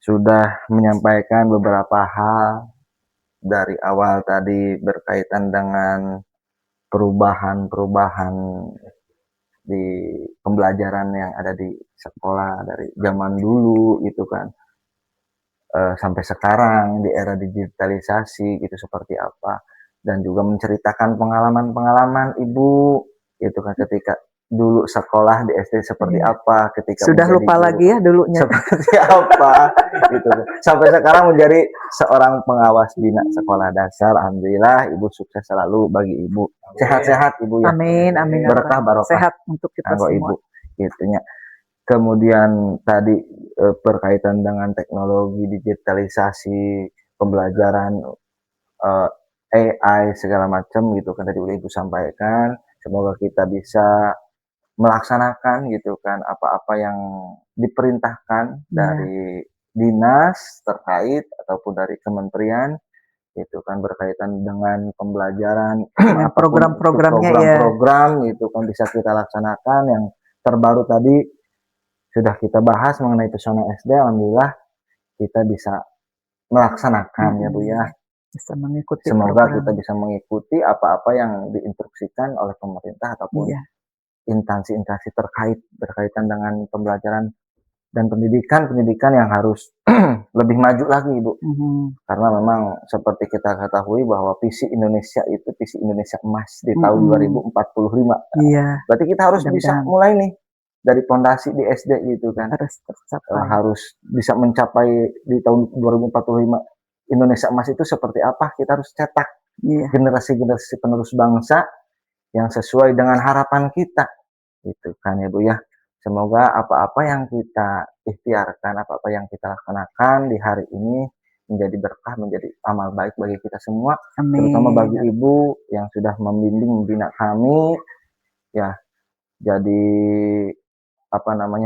sudah menyampaikan beberapa hal dari awal tadi berkaitan dengan perubahan-perubahan di pembelajaran yang ada di sekolah dari zaman dulu gitu kan, sampai sekarang di era digitalisasi gitu seperti apa, dan juga menceritakan pengalaman-pengalaman Ibu gitu kan ketika dulu sekolah di SD seperti Iya. apa, ketika Sudah menjadi lupa guru lagi ya dulunya. seperti apa gitu kan. Sampai sekarang menjadi seorang pengawas bina sekolah dasar. Alhamdulillah Ibu sukses selalu bagi Ibu. Sehat-sehat Ibu ya. Amin, amin. Berkah barokah. Sehat untuk kita Kanggo semua. Ibu gitunya. Kemudian tadi berkaitan dengan teknologi digitalisasi pembelajaran, AI segala macam gitu kan tadi udah Ibu sampaikan. Semoga kita bisa melaksanakan gitu kan apa-apa yang diperintahkan dari dinas terkait ataupun dari kementerian gitu kan berkaitan dengan pembelajaran program-programnya ya. program-program gitu kan bisa kita laksanakan. Yang terbaru tadi sudah kita bahas mengenai pesona SD. Alhamdulillah kita bisa melaksanakan ya Bu ya. Bisa mengikuti Semoga program. kita bisa mengikuti apa-apa yang diinstruksikan oleh pemerintah ataupun instansi-instansi terkait berkaitan dengan pembelajaran dan pendidikan yang harus lebih maju lagi Ibu. Karena memang seperti kita ketahui bahwa visi Indonesia itu visi Indonesia emas di tahun 2045. Iya. Berarti kita harus bisa mulai nih dari pondasi di SD gitu kan. Harus tercapai. Harus bisa mencapai di tahun 2045 Indonesia emas itu seperti apa? Kita harus cetak generasi-generasi penerus bangsa yang sesuai dengan harapan kita, gitu kan ya Bu ya. Semoga apa-apa yang kita ikhtiarkan, apa-apa yang kita laksanakan di hari ini menjadi berkah, menjadi amal baik bagi kita semua. Amin. Terutama bagi Ibu yang sudah membimbing membina kami, ya jadi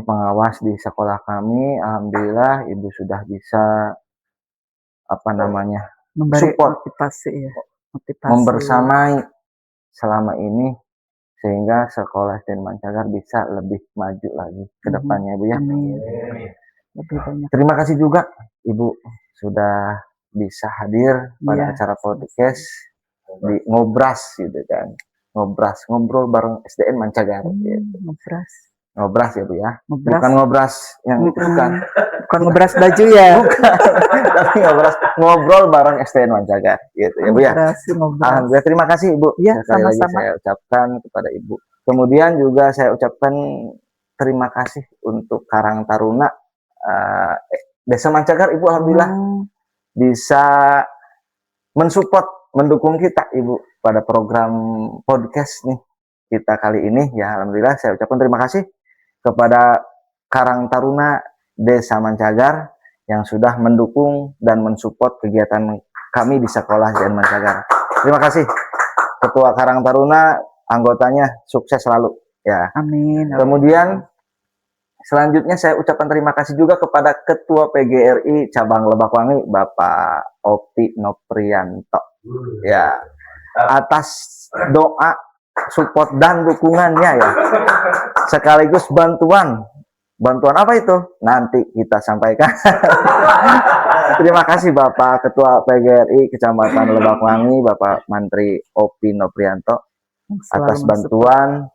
pengawas di sekolah kami. Alhamdulillah Ibu sudah bisa memberi support, motivasi ya. membersamai selama ini sehingga sekolah SD Mancagar bisa lebih maju lagi ke depannya Bu ya. Lebih banyak. Terima kasih juga Ibu sudah bisa hadir pada acara podcast di Ngobras gitu kan. Ngobrol bareng SDN Mancagar. Ngobras ya Bu ya. Bukan ngobras yang itu kan. Bukan ngobras baju ya. Tapi ngobrol bareng SDN Mancagar gitu ya Bu ya. Alhamdulillah, terima kasih Ibu. Ya, sekali lagi sama-sama. saya ucapkan kepada Ibu. Kemudian juga saya ucapkan terima kasih untuk Karang Taruna Desa Mancagar Ibu. Alhamdulillah bisa mensupport, mendukung kita Ibu pada program podcast nih kita kali ini ya. Alhamdulillah saya ucapkan terima kasih kepada Karang Taruna Desa Mancagar yang sudah mendukung dan mensupport kegiatan kami di sekolah SDN Mancagar. Terima kasih Ketua Karang Taruna, anggotanya sukses selalu ya. Amin. Kemudian selanjutnya saya ucapkan terima kasih juga kepada Ketua PGRI Cabang Lebakwangi Bapak Opi Noprianto ya, atas doa, support dan dukungannya ya, sekaligus bantuan apa itu nanti kita sampaikan. Terima kasih Bapak Ketua PGRI Kecamatan Lebakwangi Bapak Mantri Opi Noprianto atas bantuan,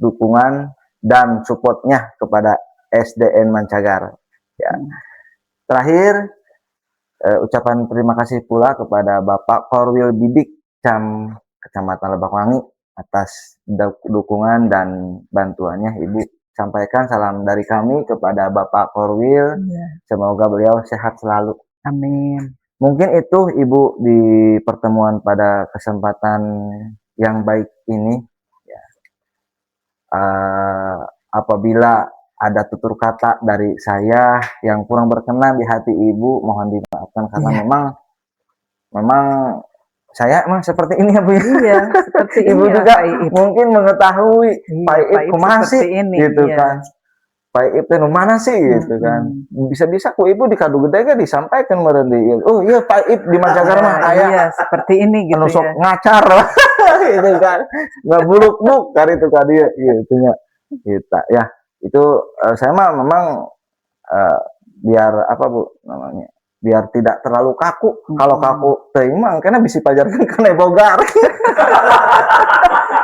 dukungan dan supportnya kepada SDN Mancagar ya. Terakhir ucapan terima kasih pula kepada Bapak Korwil Bidik Kecamatan Lebakwangi atas dukungan dan bantuannya. Ibu sampaikan salam dari kami kepada Bapak Korwil. Semoga beliau sehat selalu. Amin. Mungkin itu Ibu di pertemuan pada kesempatan yang baik ini ya. Apabila ada tutur kata dari saya yang kurang berkenan di hati Ibu, mohon dimaafkan karena memang saya mah seperti ini ya Bu ya. Iya, seperti Ibu ini juga Pak Iip. mungkin mengetahui Iya, Pak Iip Pak Iip kumaha seperti sih ini, gitu iya. kan. Pak Iip teh nu mana sih gitu kan. Mm-mm. Bisa-bisa ku ibu di kadu gede ge disampaikan meureun di oh iya Pak Iip di Mancagar mah aya Iya, seperti ini gitu anu sok ya. ngacar gitu kan. Nggak buluk-buluk kari itu ka dieu gitu nya. Kita ya itu saya mah memang biar apa Bu namanya? Biar tidak terlalu kaku. Kalau kaku teuing mah engkena bisi pajarkeun kana bogar.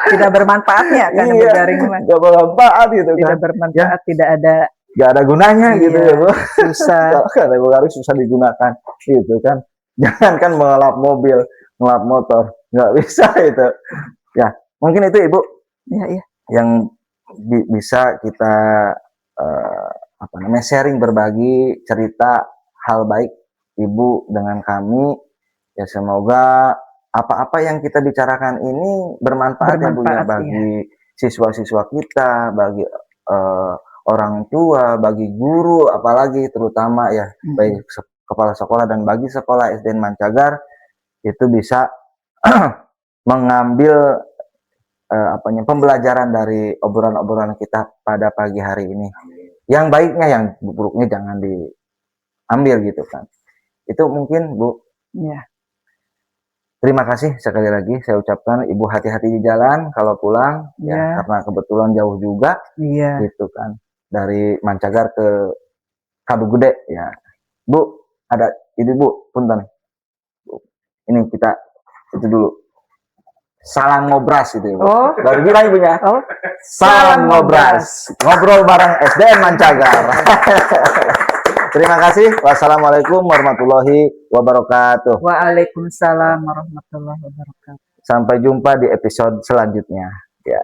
Tidak bermanfaatnya kan Iya, garing mah. nggak bermanfaat gitu Tidak kan. bermanfaat, tidak ada Nggak ada gunanya gitu iya, ya Bu. susah. Kalau ada bogar susah digunakan gitu kan. Jangankan mengelap mobil, mengelap motor, nggak bisa itu. Ya, mungkin itu Ibu Iya, iya. yang bisa kita apa namanya sharing berbagi cerita hal baik Ibu dengan kami. Ya semoga apa-apa yang kita bicarakan ini bermanfaat ya Bu ya Bermanfaat, iya. bagi siswa-siswa kita, bagi orang tua, bagi guru, apalagi terutama ya baik kepala sekolah dan bagi sekolah SDN Mancagar itu bisa mengambil pembelajaran dari obrolan-obrolan kita pada pagi hari ini. Yang baiknya, yang buruknya jangan diambil gitu kan. Itu mungkin Bu. Iya. Terima kasih sekali lagi saya ucapkan Ibu hati-hati di jalan kalau pulang ya Iya. karena kebetulan jauh juga Iya. gitu kan dari Mancagar ke Kadu Gede ya. Bu, ada ini Bu, punten. Ini kita itu dulu. Salam ngobras itu ya, Bu. Oh. Baru bilang Ibunya. Oh, Salam ngobras. Ngobrol bareng SDN Mancagar. Terima kasih. Wassalamualaikum warahmatullahi wabarakatuh. Waalaikumsalam warahmatullahi wabarakatuh. Sampai jumpa di episode selanjutnya. Ya.